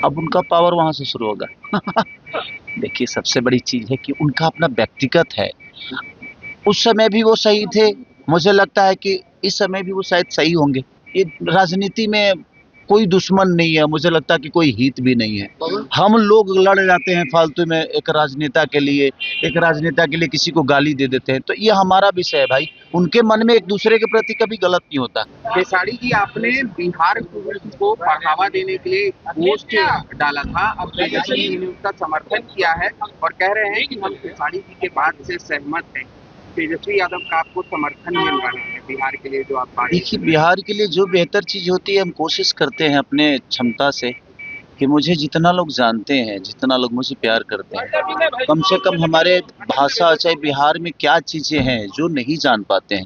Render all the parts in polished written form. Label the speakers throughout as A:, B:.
A: अब उनका पावर वहां से शुरू होगा। देखिए, सबसे बड़ी चीज है कि उनका अपना व्यक्तिगत है। उस समय भी वो सही थे, मुझे लगता है कि इस समय भी वो शायद सही होंगे। ये राजनीति में कोई दुश्मन नहीं है, मुझे लगता है कि कोई हित भी नहीं है। हम लोग लड़ जाते हैं फालतू में एक राजनेता के लिए, किसी को गाली दे देते हैं, तो ये हमारा विषय है भाई। उनके मन में एक दूसरे के प्रति कभी गलत नहीं होता।
B: केसारी जी, आपने बिहार को बढ़ावा देने के लिए पोस्ट डाला था, अब तेजस्वी जी ने उसका समर्थन किया है और कह रहे हैं कि हम केसारी जी के बात से सहमत हैं। तेजस्वी यादव का आपको समर्थन मिल रहा है बिहार के लिए, जो आप बात
A: देखिए, बिहार के लिए जो बेहतर चीज होती है हम कोशिश करते हैं अपने क्षमता से, कि मुझे जितना लोग जानते हैं, जितना लोग मुझे प्यार करते हैं, कम से कम हमारे भाषा, चाहे बिहार में क्या चीजें हैं जो नहीं जान पाते हैं,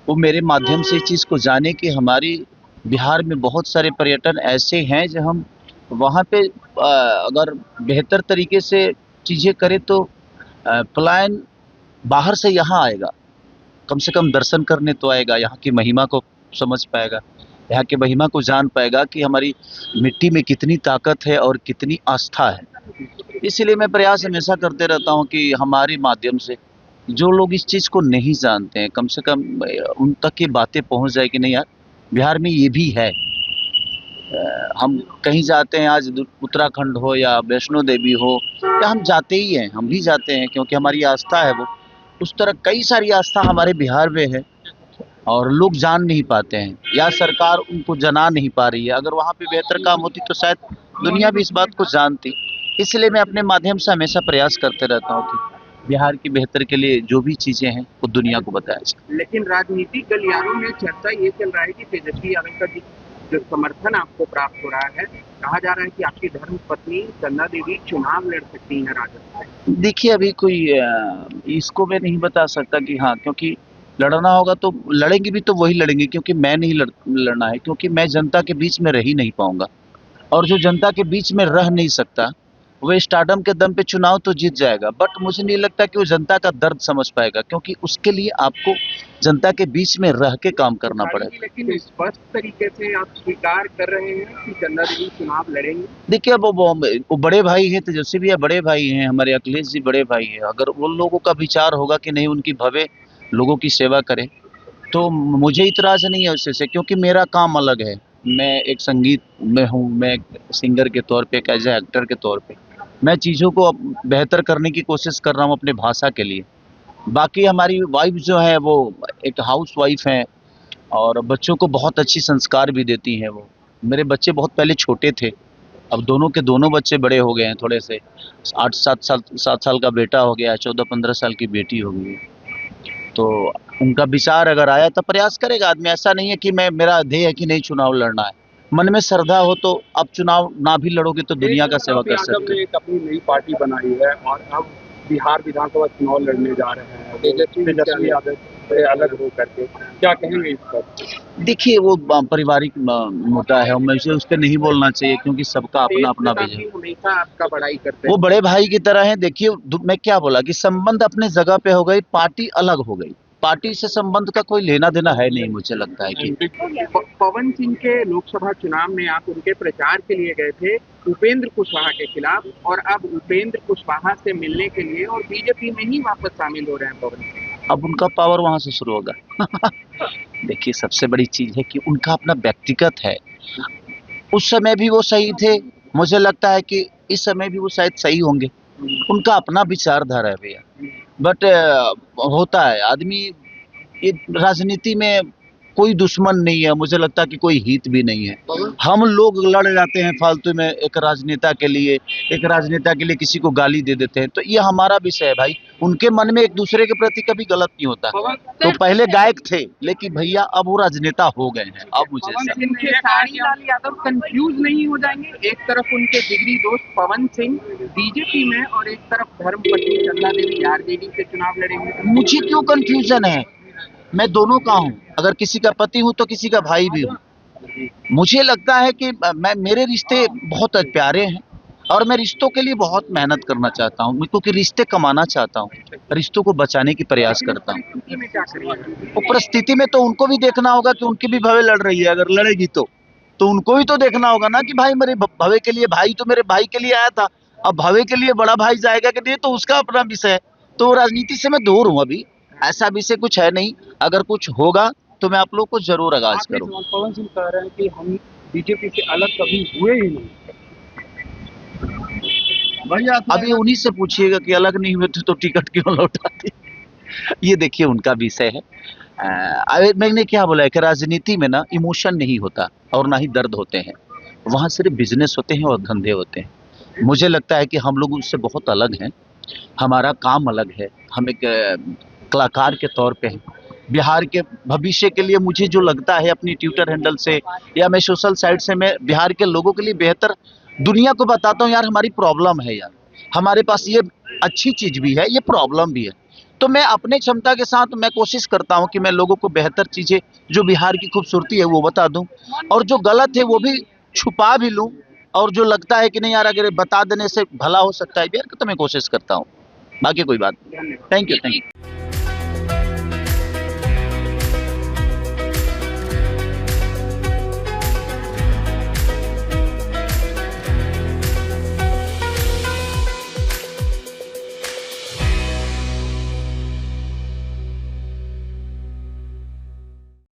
A: वो मेरे माध्यम से इस चीज को जाने कि हमारी बिहार में बहुत सारे पर्यटन ऐसे हैं जो हम वहाँ पे अगर बेहतर तरीके से चीजें करें तो पलायन बाहर से यहाँ आएगा, कम से कम दर्शन करने तो आएगा, यहाँ की महिमा को समझ पाएगा, यहाँ की महिमा को जान पाएगा कि हमारी मिट्टी में कितनी ताकत है और कितनी आस्था है। इसीलिए मैं प्रयास हमेशा करते रहता हूँ कि हमारे माध्यम से जो लोग इस चीज़ को नहीं जानते हैं, कम से कम उन तक ये बातें पहुँच जाए कि नहीं यार, बिहार में ये भी है। हम कहीं जाते हैं, आज उत्तराखंड हो या वैष्णो देवी हो, या हम जाते ही हैं, हम भी जाते हैं क्योंकि हमारी आस्था है वो। उस तरह कई सारी आस्था हमारे बिहार में है और लोग जान नहीं पाते हैं या सरकार उनको जना नहीं पा रही है। अगर वहाँ पे बेहतर काम होती तो शायद दुनिया भी इस बात को जानती। इसलिए मैं अपने माध्यम से हमेशा प्रयास करते रहता हूँ कि बिहार की बेहतर के लिए जो भी चीज़ें हैं वो दुनिया को बताया जाए।
B: लेकिन राजनीतिक गलियारों में चर्चा ये चल रहा है कि तेजस्वी यादव का जो समर्थन आपको प्राप्त हो रहा है, कहा जा रहा है कि आपकी धर्म पत्नी चंदा देवी चुनाव लड़ सकती हैं राजद से।
A: देखिए, अभी कोई इसको मैं नहीं बता सकता कि हाँ, क्योंकि लड़ना होगा तो लड़ेंगे भी तो वही लड़ेंगे, क्योंकि मैं नहीं लड़ना है, क्योंकि मैं जनता के बीच में रह ही नहीं पाऊंगा। और जो जनता के बीच में रह नहीं सकता वो स्टारडम के दम पे चुनाव तो जीत जाएगा, बट मुझे नहीं लगता कि वो जनता का दर्द समझ पाएगा, क्योंकि उसके लिए आपको जनता के बीच में रह के काम करना पड़ेगा।
B: लेकिन स्पष्ट तरीके से आप स्वीकार कर रहे हैं कि चंदा देवी चुनाव लड़ेंगे।
A: देखिए, अब वो बड़े भाई हैं, तेजस्वी भैया बड़े भाई हैं, हमारे अखिलेश जी बड़े भाई हैं। अगर उन लोगों का विचार होगा कि नहीं उनकी भव्य लोगों की सेवा करें, तो मुझे इतराज़ नहीं है उससे से, क्योंकि मेरा काम अलग है। मैं एक संगीत में हूँ, मैं एक सिंगर के तौर पे, एक एज ए एक्टर के तौर पे मैं चीज़ों को अब बेहतर करने की कोशिश कर रहा हूँ अपने भाषा के लिए। बाकी हमारी वाइफ जो है वो एक हाउस वाइफ हैं और बच्चों को बहुत अच्छी संस्कार भी देती हैं वो। मेरे बच्चे बहुत पहले छोटे थे, अब दोनों के दोनों बच्चे बड़े हो गए हैं थोड़े से। 7 साल का बेटा हो गया है, 14-15 साल की बेटी हो गई है। तो उनका विचार अगर आया तो प्रयास करेगा आदमी। ऐसा नहीं है कि मेरा ध्येय है कि नहीं चुनाव लड़ना है। मन में श्रद्धा हो तो अब चुनाव ना भी लड़ोगे तो दुनिया का सेवा कर सकते हो।
B: एक अपनी नई पार्टी बनाई है और अब बिहार विधानसभा चुनाव लड़ने जा रहे हैं तेजस्वी यादव से अलग हो करके, क्या कहेंगे इस पर?
A: देखिए, वो पारिवारिक मुद्दा है, मैं उस पर नहीं बोलना चाहिए क्योंकि सबका अपना अपना विजन।
B: हमेशा आपका बड़ाई करते
A: वो
B: हैं।
A: बड़े भाई की तरह है। देखिए, मैं क्या बोला कि संबंध अपने जगह पे हो गई, पार्टी अलग हो गई। पार्टी से संबंध का कोई लेना देना है नहीं, मुझे लगता है कि
B: पवन सिंह के लोकसभा चुनाव में आप उनके प्रचार के लिए गए थे उपेंद्र कुशवाहा के खिलाफ, और अब उपेंद्र कुशवाहा से मिलने के लिए और बीजेपी में ही वापस शामिल हो रहे हैं पवन सिंह।
A: अब उनका पावर वहां से शुरू होगा। देखिए, सबसे बड़ी चीज है कि उनका अपना व्यक्तिगत है। उस समय भी वो सही थे, मुझे लगता है कि इस समय भी वो शायद सही होंगे। उनका अपना विचारधारा है भैया, बट होता है आदमी। ये राजनीति में कोई दुश्मन नहीं है, मुझे लगता है कि कोई हित भी नहीं है। हम लोग लड़ जाते हैं फालतू में एक राजनेता के लिए, किसी को गाली दे देते हैं, तो ये हमारा विषय है भाई। उनके मन में एक दूसरे के प्रति कभी गलत नहीं होता। तो पहले गायक थे, लेकिन भैया अब वो राजनेता हो गए हैं। अब मुझे
B: लाल यादव कंफ्यूज नहीं हो जाएंगे? एक तरफ उनके जिगरी दोस्त पवन सिंह बीजेपी में और एक तरफ धर्मपत्नी चंदा देवी आरजेडी से चुनाव लड़ेंगे।
A: मुझे क्यों कंफ्यूजन है? मैं दोनों का हूँ, अगर किसी का पति हूँ तो किसी का भाई भी हूँ। मुझे लगता है कि मेरे रिश्ते बहुत प्यारे हैं और मैं रिश्तों के लिए बहुत मेहनत करना चाहता हूँ, क्योंकि रिश्ते कमाना चाहता हूँ, रिश्तों को बचाने की प्रयास करता हूँ। वो परिस्थिति में तो उनको भी देखना होगा कि उनकी भी भवे लड़ रही है, अगर लड़ेगी तो तो उनको ही तो देखना होगा ना कि भाई मेरे भवे के लिए, भाई तो मेरे भाई के लिए आया था, अब भवे के लिए बड़ा भाई जाएगा कि नहीं, तो उसका अपना विषय है। तो राजनीति से मैं दूर हूँ अभी, ऐसा विषय कुछ है नहीं। अगर कुछ होगा तो मैं आप लोग को जरूर आगाज
C: आपने
A: करूँ।
C: पवन सिंह कह रहे हैं कि हम बीजेपी से अलग कभी हुए ही नहीं।
A: अभी उन्हीं से पूछिएगा कि अलग नहीं हुए थे तो टिकट क्यों लौटाते। ये देखिए उनका विषय है। मैंने क्या बोला है कि राजनीति में ना इमोशन नहीं होता और ना ही दर्द होते हैं, वहाँ सिर्फ बिजनेस होते हैं और धंधे होते हैं। मुझे लगता है कि हम लोग उससे बहुत अलग हैं, हमारा काम अलग है, हम एक कलाकार के तौर पे हैं। बिहार के भविष्य के लिए मुझे जो लगता है अपनी ट्विटर हैंडल से या मैं सोशल साइट से, मैं बिहार के लोगों के लिए बेहतर दुनिया को बताता हूँ यार हमारी प्रॉब्लम है, यार हमारे पास ये अच्छी चीज भी है, ये प्रॉब्लम भी है। तो मैं अपने क्षमता के साथ मैं कोशिश करता हूँ कि मैं लोगों को बेहतर चीजें जो बिहार की खूबसूरती है वो बता दूं, और जो गलत है वो भी छुपा भी लूं, और जो लगता है कि नहीं यार अगर बता देने से भला हो सकता है बिहार का, तो मैं कोशिश करता हूँ। बाकी कोई बात नहीं। Thank you.